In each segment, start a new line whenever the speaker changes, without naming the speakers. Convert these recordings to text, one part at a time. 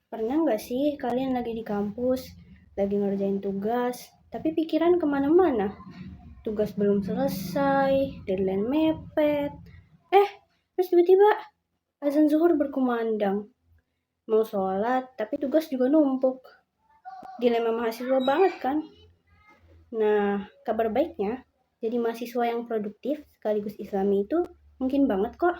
Pernah nggak sih kalian lagi di kampus, lagi ngerjain tugas, tapi pikiran kemana-mana? Tugas belum selesai, deadline mepet. Terus tiba-tiba azan zuhur berkumandang. Mau sholat, tapi tugas juga numpuk. Dilema mahasiswa banget kan? Nah, kabar baiknya, jadi mahasiswa yang produktif sekaligus islami itu mungkin banget kok.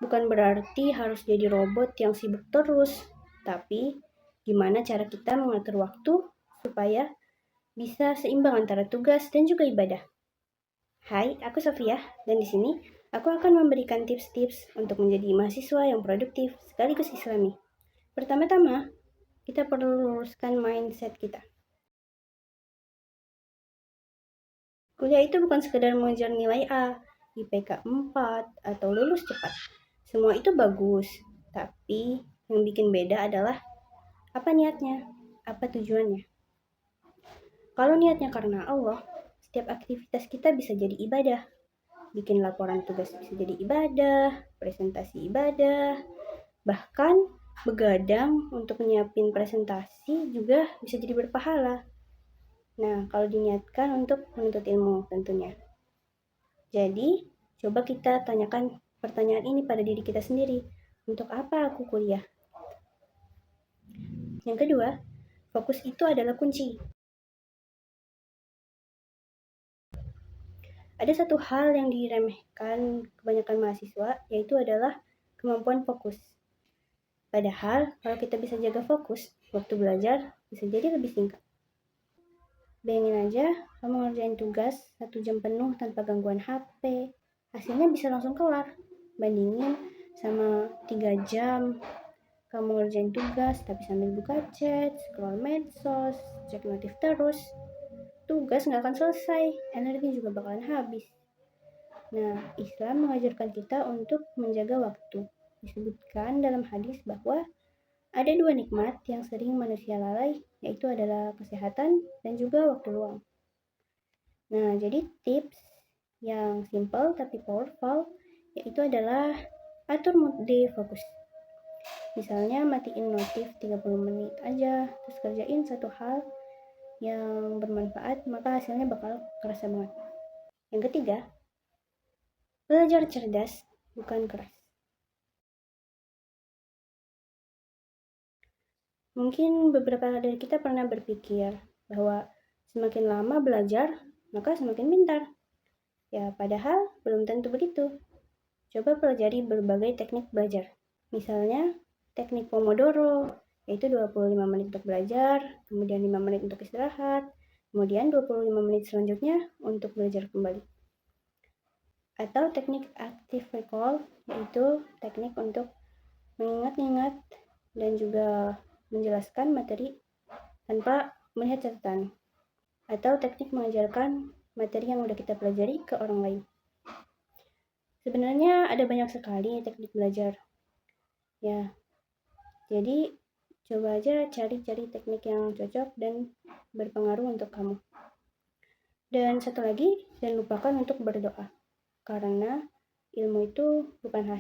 Bukan berarti harus jadi robot yang sibuk terus, tapi gimana cara kita mengatur waktu supaya bisa seimbang antara tugas dan juga ibadah. Hai, aku Sofia, dan di sini aku akan memberikan tips-tips untuk menjadi mahasiswa yang produktif sekaligus islami. Pertama-tama, kita perlu luruskan mindset kita. Kuliah itu bukan sekedar mengejar nilai A, IPK 4, atau lulus cepat. Semua itu bagus, tapi yang bikin beda adalah apa niatnya, apa tujuannya. Kalau niatnya karena Allah, setiap aktivitas kita bisa jadi ibadah. Bikin laporan tugas bisa jadi ibadah, presentasi ibadah, bahkan begadang untuk menyiapin presentasi juga bisa jadi berpahala. Nah, kalau diniatkan untuk menuntut ilmu tentunya. Jadi, coba kita tanyakan pertanyaan ini pada diri kita sendiri. Untuk apa aku kuliah? Yang kedua, fokus itu adalah kunci. Ada satu hal yang diremehkan kebanyakan mahasiswa, yaitu adalah kemampuan fokus. Padahal, kalau kita bisa jaga fokus, waktu belajar bisa jadi lebih singkat. Bayangin aja, kamu ngerjain tugas 1 jam penuh tanpa gangguan HP, hasilnya bisa langsung kelar. Bandingin sama 3 jam kamu ngerjain tugas tapi sambil buka chat, scroll medsos, cek notif terus. Tugas nggak akan selesai, energi juga bakalan habis. Nah, Islam mengajarkan kita untuk menjaga waktu. Disebutkan dalam hadis bahwa ada 2 nikmat yang sering manusia lalai, yaitu adalah kesehatan dan juga waktu luang. Nah, jadi tips yang simple tapi powerful, yaitu adalah atur mode fokus. Misalnya matiin notif 30 menit aja, terus kerjain satu hal yang bermanfaat, maka hasilnya bakal kerasa banget. Yang ketiga, belajar cerdas, bukan keras. Mungkin beberapa dari kita pernah berpikir bahwa semakin lama belajar, maka semakin pintar. Ya, padahal belum tentu begitu. Coba pelajari berbagai teknik belajar. Misalnya, teknik Pomodoro, yaitu 25 menit untuk belajar, kemudian 5 menit untuk istirahat, kemudian 25 menit selanjutnya untuk belajar kembali. Atau teknik active recall, yaitu teknik untuk mengingat-ingat dan juga menjelaskan materi tanpa melihat catatan. Atau teknik mengajarkan materi yang udah kita pelajari ke orang lain. Sebenarnya ada banyak sekali teknik belajar. Ya, jadi coba aja cari-cari teknik yang cocok dan berpengaruh untuk kamu. Dan satu lagi, jangan lupakan untuk berdoa. Karena ilmu itu bukan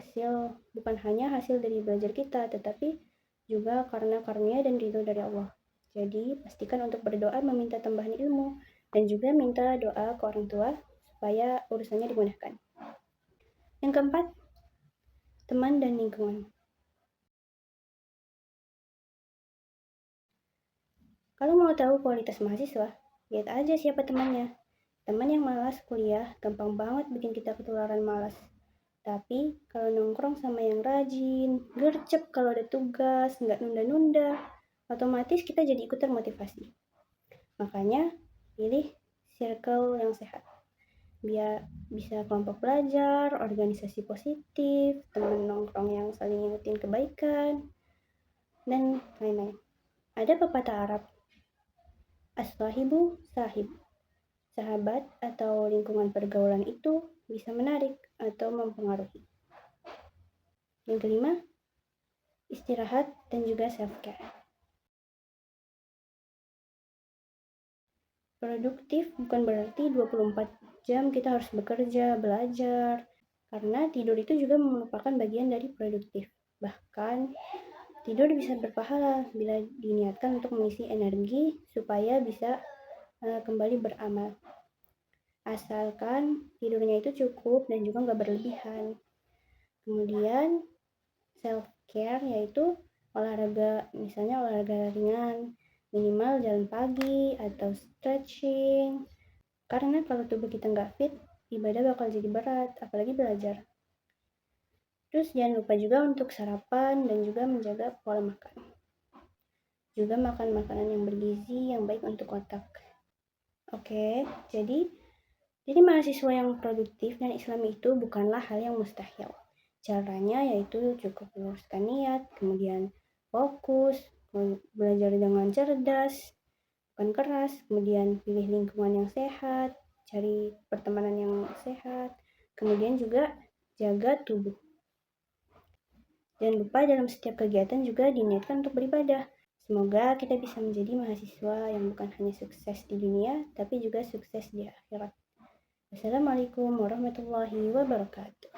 hanya hasil dari belajar kita, tetapi juga karena karunia dan ridho dari Allah. Jadi, pastikan untuk berdoa meminta tambahan ilmu dan juga minta doa ke orang tua supaya urusannya dimudahkan. Yang keempat, teman dan lingkungan. Kalau mau tahu kualitas mahasiswa, lihat aja siapa temannya. Teman yang malas kuliah gampang banget bikin kita ketularan malas. Tapi kalau nongkrong sama yang rajin, gercep kalau ada tugas, nggak nunda-nunda, otomatis kita jadi ikut termotivasi. Makanya pilih circle yang sehat. Biar bisa kelompok belajar, organisasi positif, teman nongkrong yang saling ingetin kebaikan, dan lain-lain. Ada pepatah Arab, as-sahibu sahib. Sahabat atau lingkungan pergaulan itu bisa menarik atau mempengaruhi. Yang kelima, istirahat dan juga self-care. Produktif bukan berarti 24 jam kita harus bekerja, belajar, karena tidur itu juga merupakan bagian dari produktif. Bahkan Tidur bisa berpahala bila diniatkan untuk mengisi energi supaya bisa kembali beramal. Asalkan tidurnya itu cukup dan juga nggak berlebihan. Kemudian self care yaitu olahraga, misalnya olahraga ringan, minimal jalan pagi atau stretching. Karena kalau tubuh kita nggak fit, ibadah bakal jadi berat, apalagi belajar. Terus jangan lupa juga untuk sarapan dan juga menjaga pola makan. Juga makan makanan yang bergizi yang baik untuk otak. Oke, jadi mahasiswa yang produktif dan Islami itu bukanlah hal yang mustahil. Caranya yaitu cukup meluruskan niat, kemudian fokus, belajar dengan cerdas, bukan keras, kemudian pilih lingkungan yang sehat, cari pertemanan yang sehat, kemudian juga jaga tubuh. Jangan lupa dalam setiap kegiatan juga diniatkan untuk beribadah. Semoga kita bisa menjadi mahasiswa yang bukan hanya sukses di dunia, tapi juga sukses di akhirat. Wassalamualaikum warahmatullahi wabarakatuh.